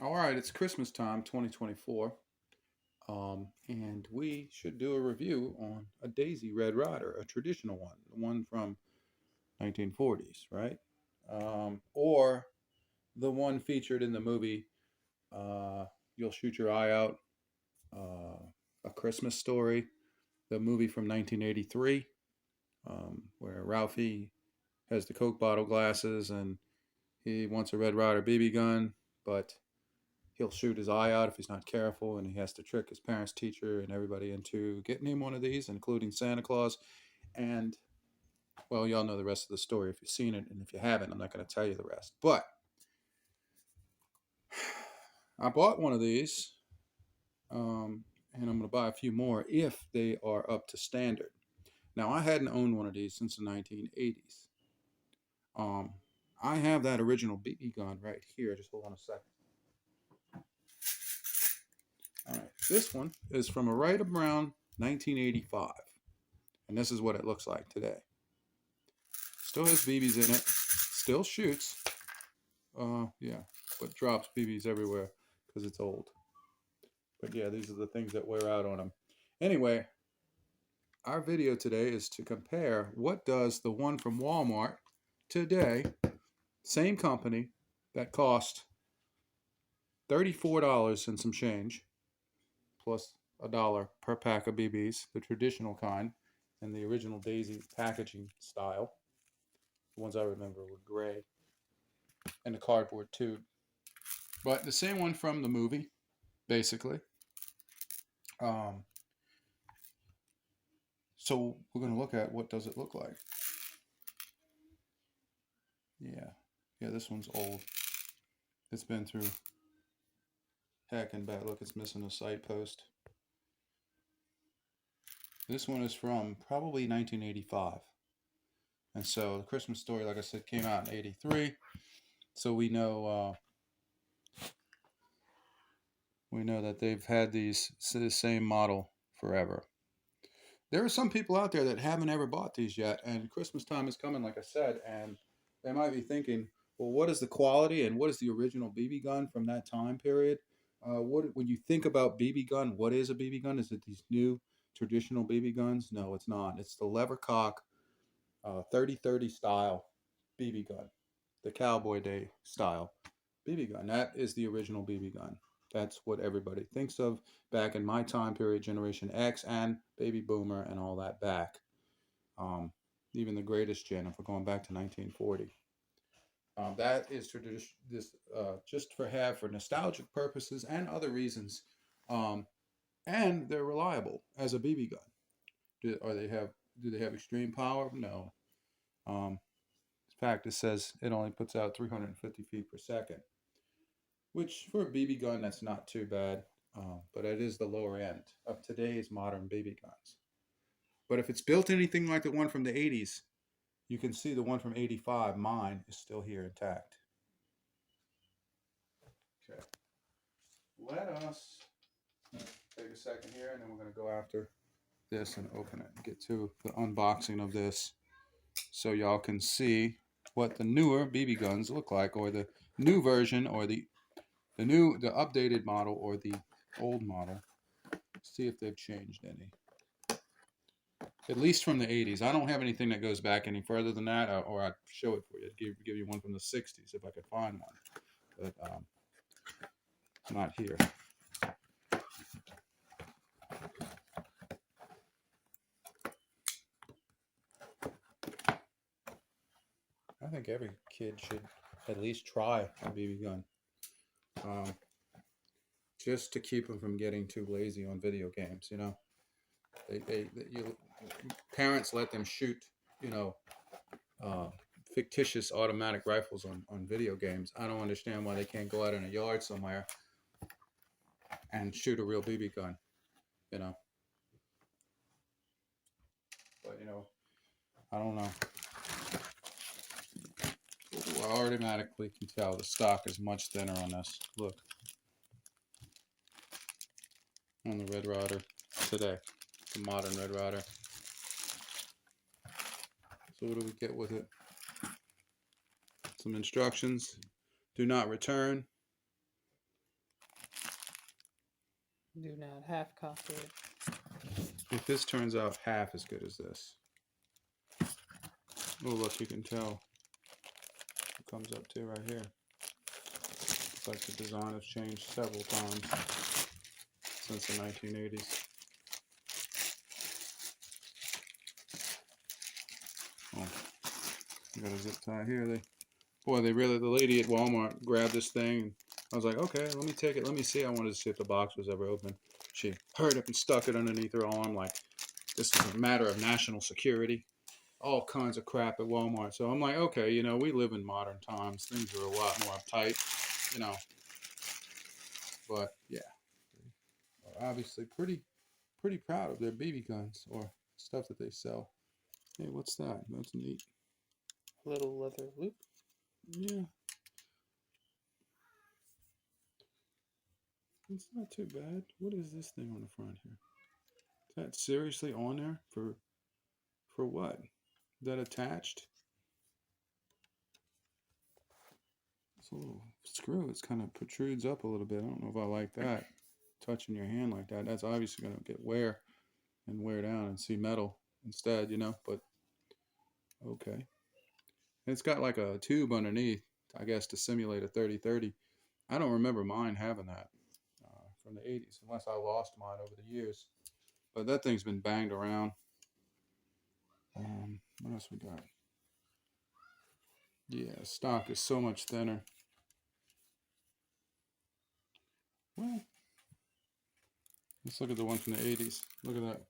All right, it's Christmas time, 2024, and we should do a review on a Daisy Red Ryder, a traditional one, the one from 1940s, right? Or the one featured in the movie uh, "You'll Shoot Your Eye Out," A Christmas Story, the movie from 1983, where Ralphie has the Coke bottle glasses and he wants a Red Ryder BB gun, but he'll shoot his eye out if he's not careful, and he has to trick his parents, teacher, and everybody into getting him one of these, including Santa Claus. And well, y'all know the rest of the story if you've seen it, and if you haven't, I'm not going to tell you the rest. But I bought one of these, and I'm going to buy a few more if they are up to standard. Now, I hadn't owned one of these since the 1980s. Um, I have that original BB gun right here. Just hold on a second. All right, this one is from right around 1985, and this is what it looks like today. Still has BBs in it, still shoots, yeah, but drops BBs everywhere because it's old. But yeah, these are the things that wear out on them. Anyway, our video today is to compare what does the one from Walmart today, same company, that cost $34 and some change, plus $1 per pack of BBs, the traditional kind, and the original Daisy packaging style. The ones I remember were gray and a cardboard tube. But the same one from the movie, basically. So we're going to look at what does it look like. Yeah, this one's old. It's been through heck and bad. Look, it's missing a side post. This one is from probably 1985. And so the Christmas Story, like I said, came out in 83. So we know that they've had the same model forever. There are some people out there that haven't ever bought these yet, and Christmas time is coming, like I said, and they might be thinking, well, what is the quality and what is the original BB gun from that time period? When you think about BB gun, what is a BB gun? Is it these new traditional BB guns? No, it's not. It's the lever cock 30-30 style BB gun, the Cowboy Day style BB gun. That is the original BB gun. That's what everybody thinks of back in my time period, Generation X and Baby Boomer and all that back. Even the greatest gen, if we're going back to 1940. That is just for nostalgic purposes and other reasons. And they're reliable as a BB gun. Do they have extreme power? No. In fact, it says it only puts out 350 feet per second, which for a BB gun, that's not too bad. But it is the lower end of today's modern BB guns. But if it's built anything like the one from the 80s, you can see the one from 85, mine, is still here intact. Okay. Let us take a second here, and then we're going to go after this and open it and get to the unboxing of this so y'all can see what the newer BB guns look like, or the new version, or the updated model, or the old model. See if they've changed any. At least from the 80s. I don't have anything that goes back any further than that, or I'd show it for you. I'd give you one from the 60s if I could find one. But not here. I think every kid should at least try a BB gun. Just to keep them from getting too lazy on video games, you know. Parents let them shoot, fictitious automatic rifles on video games. I don't understand why they can't go out in a yard somewhere and shoot a real BB gun, you know. But, I don't know. Ooh, I automatically can tell the stock is much thinner on this. Look. On the Red Ryder today. The modern Red Ryder. So what do we get with it? Some instructions. Do not return. Do not half copy it. If this turns out half as good as this. Oh, look, you can tell it comes up to right here. It's like the design has changed several times since the 1980s. Oh, you got a zip tie here. The lady at Walmart grabbed this thing. And I was like, okay, let me take it. Let me see. I wanted to see if the box was ever open. She hurried up and stuck it underneath her arm like this is a matter of national security. All kinds of crap at Walmart. So I'm like, okay, you know, we live in modern times. Things are a lot more uptight, you know. But yeah, they're obviously pretty proud of their BB guns or stuff that they sell. Hey, what's that? That's neat. Little leather loop. Yeah. It's not too bad. What is this thing on the front here? Is that seriously on there for what? Is that attached? It's a little screw. It's kind of protrudes up a little bit. I don't know if I like that. Touching your hand like that. That's obviously going to get wear down and see metal instead, you know. But okay. And it's got like a tube underneath, I guess, to simulate a 30-30. I don't remember mine having that from the 80s, unless I lost mine over the years. But that thing's been banged around. What else we got? Yeah, stock is so much thinner. Well, let's look at the one from the 80s. Look at that.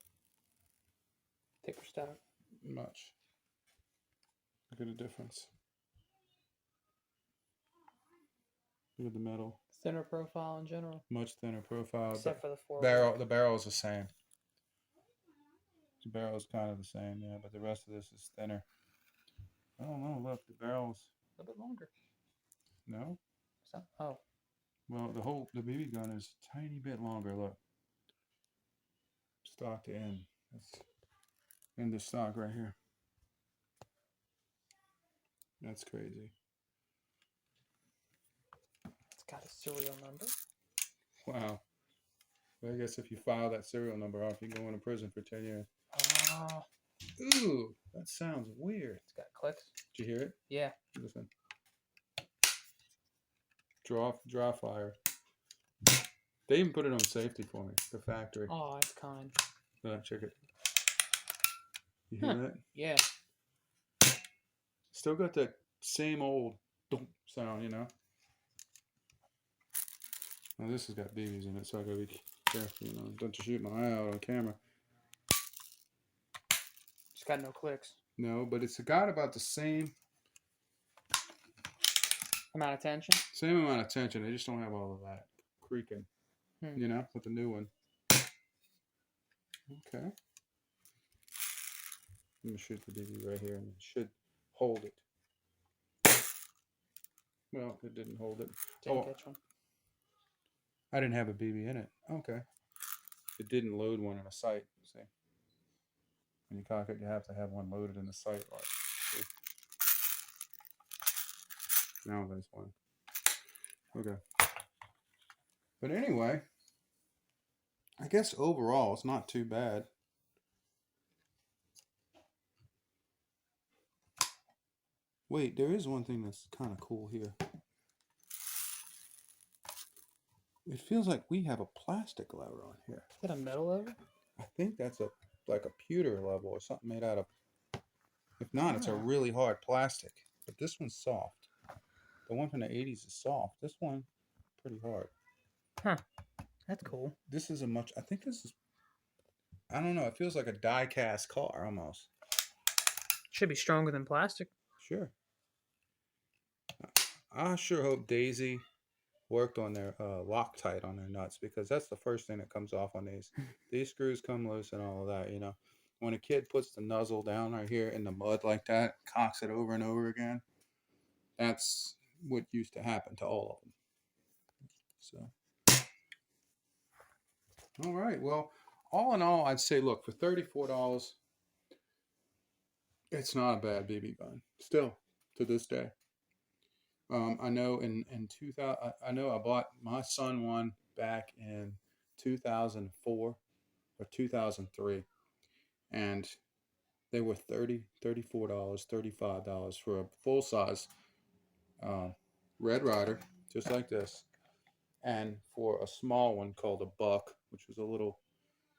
Thicker stock. Much. Look at the difference. Look at the metal. Thinner profile in general. Much thinner profile. Except for the barrel. The barrel is the same. The barrel is kind of the same, yeah, but the rest of this is thinner. I don't know. Look, the barrel's a little bit longer. No. Oh. Well, the BB gun is a tiny bit longer. Look, stock to end. That's end of stock right here. That's crazy. It's got a serial number. Wow. Well, I guess if you file that serial number off, you go into prison for 10 years. Ooh, that sounds weird. It's got clicks. Did you hear it? Yeah. Listen. Draw fire. They even put it on safety for me, the factory. Oh, that's kind. Check it. You hear that? Yeah. Still got that same old sound, you know. Now this has got BBs in it, so I gotta be careful, you know, don't shoot my eye out on camera. It's got no clicks. No, but it's got about the same amount of tension. Same amount of tension. They just don't have all of that creaking, you know, with the new one. Okay. Let me shoot the BB right here, and it should hold it. Well, it didn't hold it. Didn't catch one. I didn't have a BB in it. Okay. It didn't load one in a sight. See, when you cock it, you have to have one loaded in the sight. Like, see? Now there's one. Okay. But anyway, I guess overall it's not too bad. Wait, there is one thing that's kind of cool here. It feels like we have a plastic lever on here. Is that a metal lever? I think that's like a pewter level or something made out of. If not, it's a really hard plastic. But this one's soft. The one from the 80s is soft. This one, pretty hard. Huh. That's cool. This is I think this is, I don't know. It feels like a die-cast car almost. Should be stronger than plastic. Sure. I sure hope Daisy worked on their Loctite on their nuts, because that's the first thing that comes off on these. These screws come loose and all of that, you know. When a kid puts the nozzle down right here in the mud like that, cocks it over and over again, that's what used to happen to all of them. So, all right. Well, all in all, I'd say, look, for $34, it's not a bad BB gun. Still, to this day. I know in 2000, I know I bought my son one back in 2004 or 2003, and they were $34, $35 for a full size uh, Red Ryder, just like this, and for a small one called a Buck, which was a little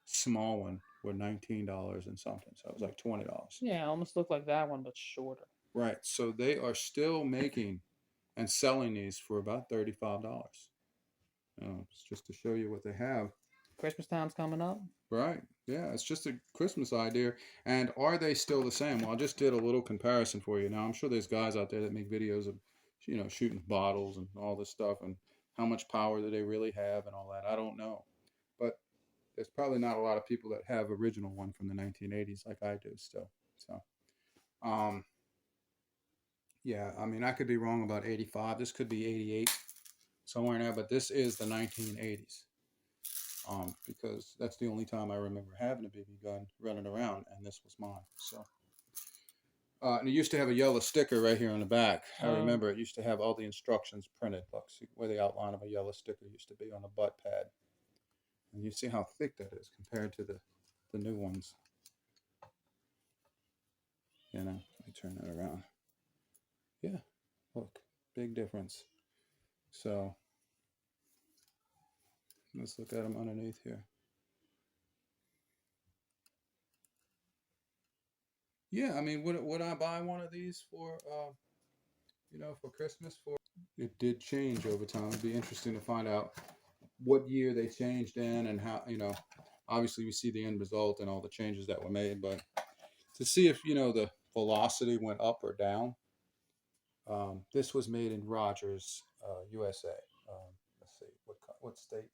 small one, were $19 and something. So it was like $20. Yeah, almost looked like that one, but shorter. Right. So they are still making and selling these for about $35. It's just to show you what they have. Christmas time's coming up. Right. Yeah, it's just a Christmas idea. And are they still the same? Well, I just did a little comparison for you. Now, I'm sure there's guys out there that make videos of, shooting bottles and all this stuff and how much power do they really have and all that. I don't know. But there's probably not a lot of people that have original one from the 1980s like I do still. So, um, yeah, I mean, I could be wrong about 85. This could be 88, somewhere in there, but this is the 1980s. Because that's the only time I remember having a BB gun running around, and this was mine. So, and it used to have a yellow sticker right here on the back. I remember it used to have all the instructions printed, like where the outline of a yellow sticker used to be on the butt pad. And you see how thick that is compared to the new ones. Let me turn that around. Yeah, look, big difference. So let's look at them underneath here. Yeah, I mean, would I buy one of these for, for Christmas? It did change over time. It'd be interesting to find out what year they changed in and how, obviously we see the end result and all the changes that were made, but to see if, the velocity went up or down. This was made in Rogers, USA. Let's see, what state?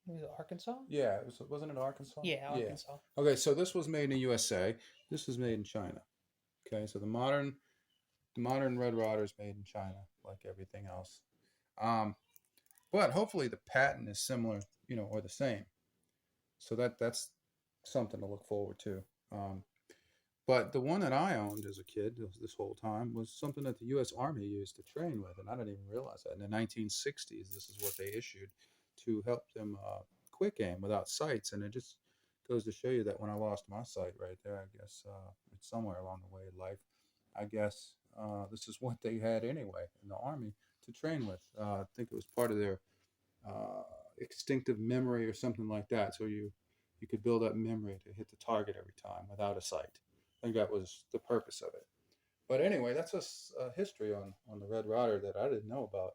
Was it Arkansas? Yeah, wasn't it Arkansas? Yeah, Arkansas. Yeah. Okay, so this was made in the USA. This was made in China. Okay, so the modern Red Ryder is made in China, like everything else. But hopefully the patent is similar, or the same. So that's something to look forward to. But the one that I owned as a kid this whole time was something that the U.S. Army used to train with, and I didn't even realize that. In the 1960s, this is what they issued to help them quick aim without sights, and it just goes to show you that when I lost my sight right there, I guess it's somewhere along the way in life. I guess this is what they had anyway in the Army to train with. I think it was part of their instinctive memory or something like that, so you could build up memory to hit the target every time without a sight. I think that was the purpose of it. But anyway, that's a history on the Red Ryder that I didn't know about.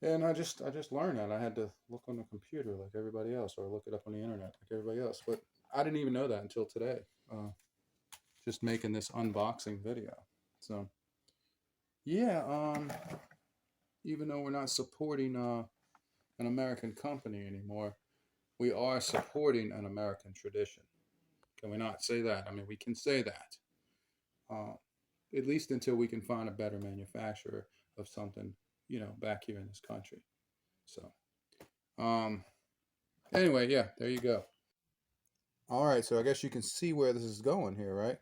And I just learned that. I had to look on the computer like everybody else, or look it up on the internet like everybody else. But I didn't even know that until today. Just making this unboxing video. So yeah, even though we're not supporting an American company anymore, we are supporting an American tradition. Can we not say that? I mean, we can say that. At least until we can find a better manufacturer of something, back here in this country. So, anyway, yeah, there you go. All right, so I guess you can see where this is going here, right?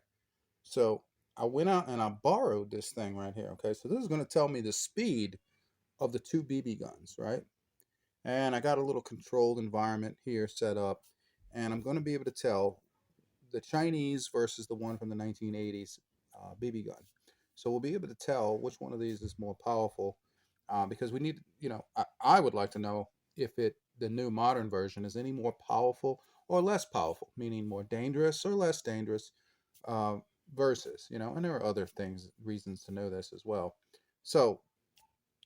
So I went out and I borrowed this thing right here, okay? So this is going to tell me the speed of the two BB guns, right? And I got a little controlled environment here set up, and I'm going to be able to tell the Chinese versus the one from the 1980s BB gun. So we'll be able to tell which one of these is more powerful, because we need, I would like to know if the new modern version is any more powerful or less powerful, meaning more dangerous or less dangerous, versus, and there are other reasons to know this as well. So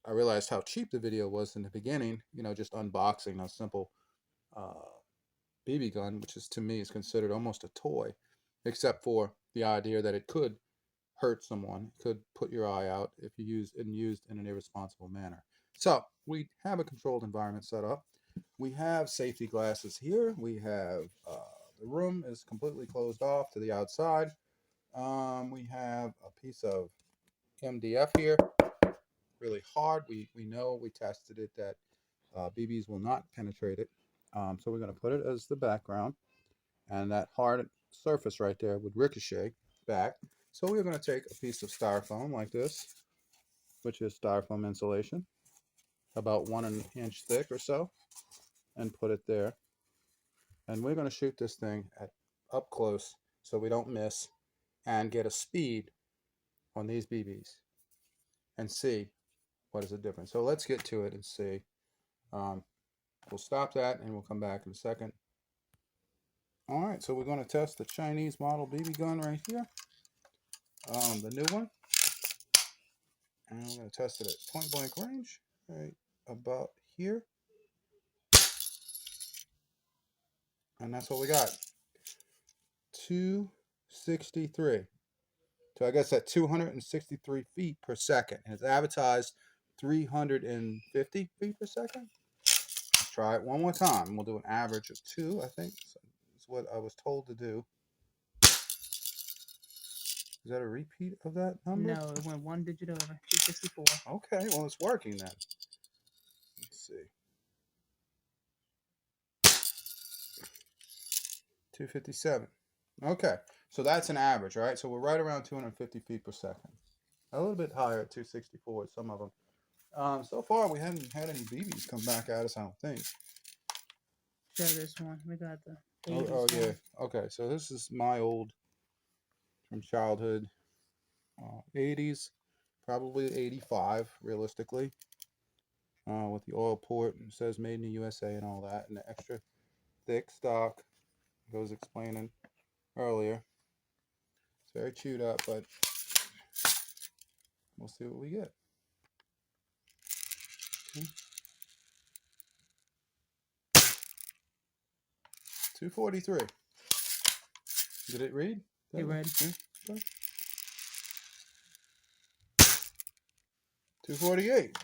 I realized how cheap the video was in the beginning, just unboxing a simple BB gun, which is, to me, is considered almost a toy, except for the idea that it could hurt someone, could put your eye out if you used in an irresponsible manner. So we have a controlled environment set up. We have safety glasses here. We have the room is completely closed off to the outside. We have a piece of MDF here, really hard. We know, we tested it, that BBs will not penetrate it. So we're going to put it as the background, and that hard surface right there would ricochet back. So we're going to take a piece of styrofoam like this, which is styrofoam insulation, about 1 inch thick or so, and put it there. And we're going to shoot this thing at up close so we don't miss, and get a speed on these BBs and see what is the difference. So let's get to it and see. We'll stop that and we'll come back in a second. All right, so we're going to test the Chinese model BB gun right here, the new one. And we're going to test it at point blank range, right about here. And that's what we got. 263. So I guess at 263 feet per second. And it's advertised 350 feet per second. Let's try it one more time. We'll do an average of 2, I think. So that's what I was told to do. Is that a repeat of that number? No, it went 1 digit over. 264. Okay, well, it's working then. Let's see. 257. Okay, so that's an average, right? So we're right around 250 feet per second. A little bit higher at 264, some of them. So far, we haven't had any BBs come back at us, I don't think. Show this one. We got the 80s Oh yeah. one. Okay, so this is my old, from childhood, 80s, probably 85, realistically, with the oil port. It says made in the USA and all that, and the extra thick stock I was explaining earlier. It's very chewed up, but we'll see what we get. Okay. 243. Did it read? It read. Yeah. Okay. 248.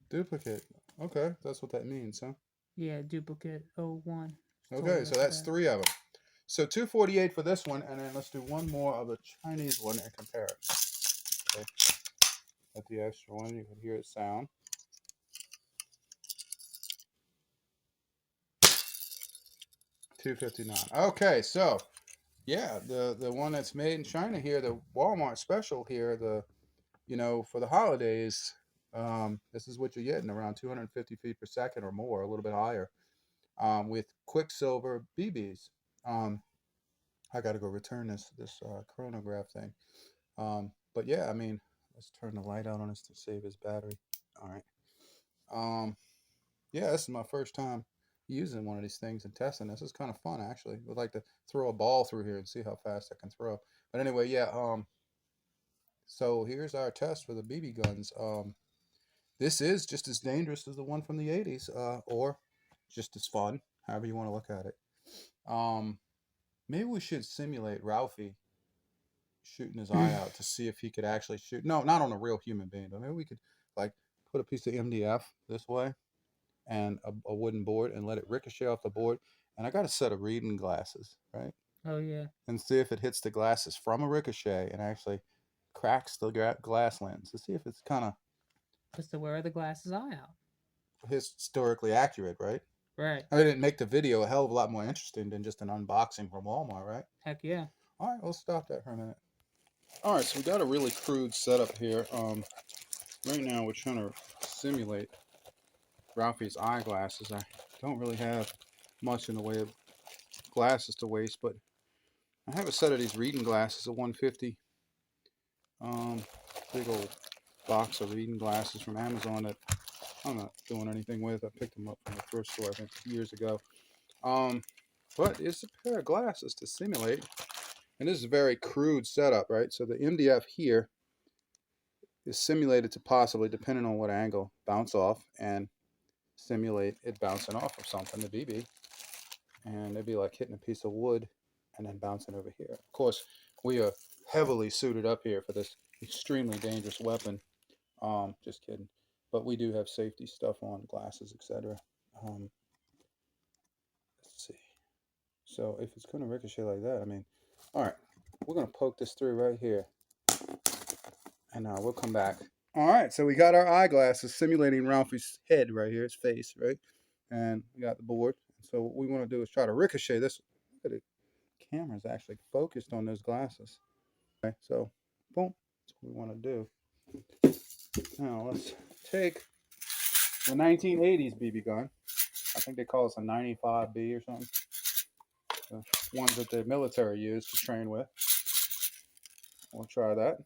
Duplicate. Okay, that's what that means, huh? Yeah, duplicate 01. Okay, so that's 3 of them. So 248 for this one, and then let's do one more of the Chinese one and compare it. Okay. At the extra one, you can hear it sound. $259. Okay, so yeah, the one that's made in China here, the Walmart special here, for the holidays, this is what you're getting, around 250 feet per second or more, a little bit higher, with Quicksilver BBs. I got to go return this chronograph thing. But yeah, I mean, let's turn the light out on this to save his battery. All right. Yeah, this is my first time using one of these things and testing. This is kind of fun, actually. Would like to throw a ball through here and see how fast I can throw. But anyway, yeah. So here's our test for the BB guns. This is just as dangerous as the one from the 80s, or just as fun, however you want to look at it. Maybe we should simulate Ralphie shooting his eye out to see if he could actually shoot. No, not on a real human being, but maybe we could like put a piece of MDF this way and a wooden board and let it ricochet off the board. And I got a set of reading glasses, right? Oh yeah. And see if it hits the glasses from a ricochet and actually cracks the glass lens to see if it's kind of Just to wear the glasses eye out. historically accurate, right? Right. I mean, it'd make the video a hell of a lot more interesting than just an unboxing from Walmart, right? Heck yeah. All right, we'll stop that for a minute. All right, so we got a really crude setup here. Right now we're trying to simulate Ralphie's eyeglasses. I don't really have much in the way of glasses to waste, but I have a set of these reading glasses, a 150. Big old box of reading glasses from Amazon that I'm not doing anything with. I picked them up from the thrift store, I think, years ago. But it's a pair of glasses to simulate. And this is a very crude setup, right? So the MDF here is simulated to possibly, depending on what angle, bounce off and simulate it bouncing off of something, the BB. And it'd be like hitting a piece of wood and then bouncing over here. Of course, we are heavily suited up here for this extremely dangerous weapon. Just kidding. But we do have safety stuff on, glasses, etc. Let's see. So if it's going to ricochet like that, I mean, all right, we're going to poke this through right here. And we'll come back. All right, so we got our eyeglasses simulating Ralphie's head right here, his face, right? And we got the board. So what we want to do is try to ricochet this. Look at it. The camera's actually focused on those glasses. So, boom, that's what we want to do. Now, let's take the 1980s BB gun. I think they call this a 95B or something. The ones that the military used to train with. We'll try that.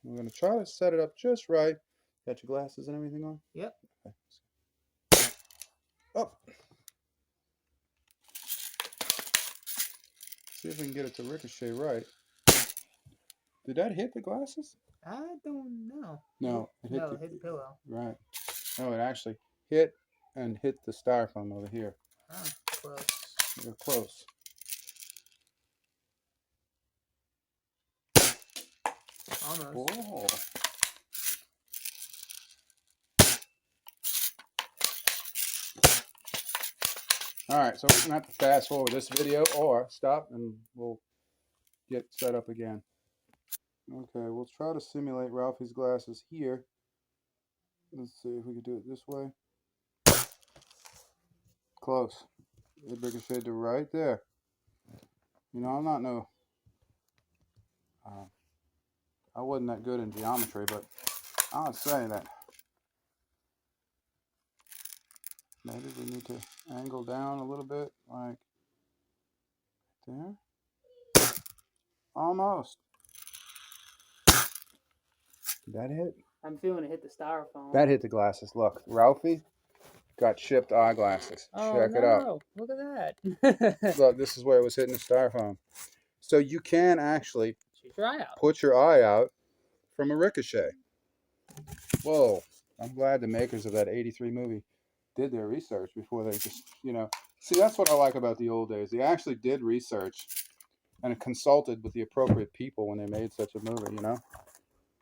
We're going to try to set it up just right. Got your glasses and everything on? Yep. Okay. Up. See if we can get it to ricochet right. Did that hit the glasses? I don't know. No, it hit, hit the pillow. Right. No, it actually hit and hit the styrofoam over here. Oh, close. You're close. Almost. Whoa. All right, so we're going to have to fast forward this video or stop and we'll get set up again. Okay, we'll try to simulate Ralphie's glasses here. Let's see if we can do it this way. Close. It ricocheted to right there. You know, I'm not no... I wasn't that good in geometry, but I would say that maybe we need to angle down a little bit, like there. Almost. Did that hit? I'm feeling it hit the styrofoam. That hit the glasses. Look, Ralphie got shipped eyeglasses. Oh, Check it out. Look at that. Look, this is where it was hitting the styrofoam. So you can actually Shoot your eye out. put your eye out from a ricochet. Whoa. I'm glad the makers of that 83 movie did their research before they just, you know. See, that's what I like about the old days. They actually did research and consulted with the appropriate people when they made such a movie, you know.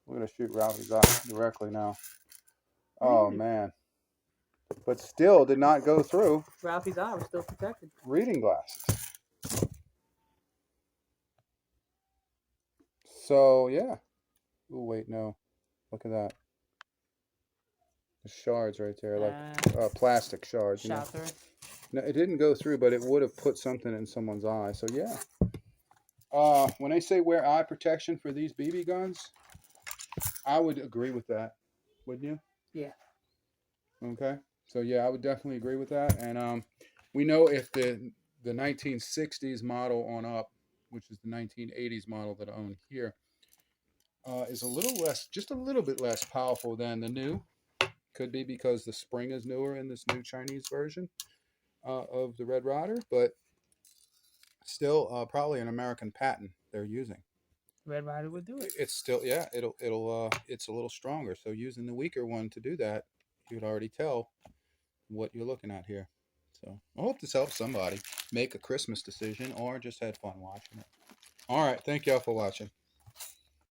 We're going to shoot Ralphie's eye directly now. Oh, man. But still did not go through. Ralphie's eye was still protected. Reading glasses. So, yeah. Oh, wait, no. Look at that. The shards right there, like plastic shards. Shot through. No, it didn't go through, but it would have put something in someone's eye. So, yeah. When they say wear eye protection for these BB guns, I would agree with that. Wouldn't you? Yeah. Okay. So, yeah, I would definitely agree with that. And we know if the 1960s model on up, which is the 1980s model that I own here, is a little less, just a little bit less powerful than the new. Could be because the spring is newer in this new Chinese version of the Red Ryder, but still probably an American patent they're using. Red Ryder would do it. It's still, yeah, it's a little stronger. So using the weaker one to do that, you would already tell what you're looking at here. So I hope this helps somebody make a Christmas decision or just had fun watching it. All right, thank y'all for watching.